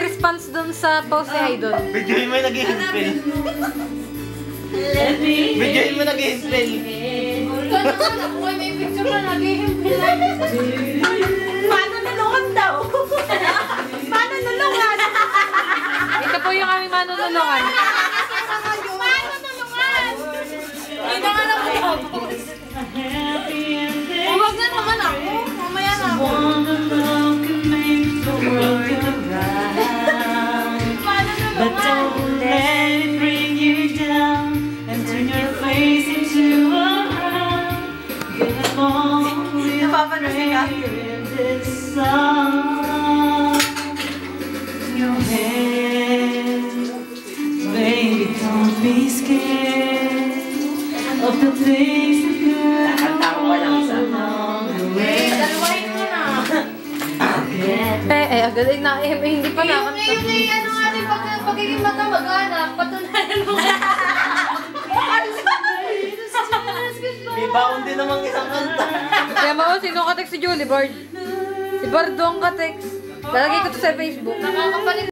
response dun sa post ni Idol. Bigyan mo yung nag-i-spell. Bigyan mo nag-i-spell. Ikaw naman, ako ay may picture na nag-i-spell. Paano nulungan daw? Paano nulungan? Ito po yung aming manunulungan. Paano nulungan? Hindi na nga naman ako. Huwag na naman ako. Mamaya na ako. But don't let it bring you down and turn your face into a frown. Get along with in this song. Your head, baby, don't be scared of the things that could go along the way. Dalawahin mo na. Agad na, hindi pa nakanta. Yung ano nga din pagiging magkamag-anak, patunayan mo nga. May baon din namang isang kanta. Kaya mo, sino ka-text si Julie Bard? Si Bard ang ka-text. Lalagay ko to sa Facebook. Nakakapalit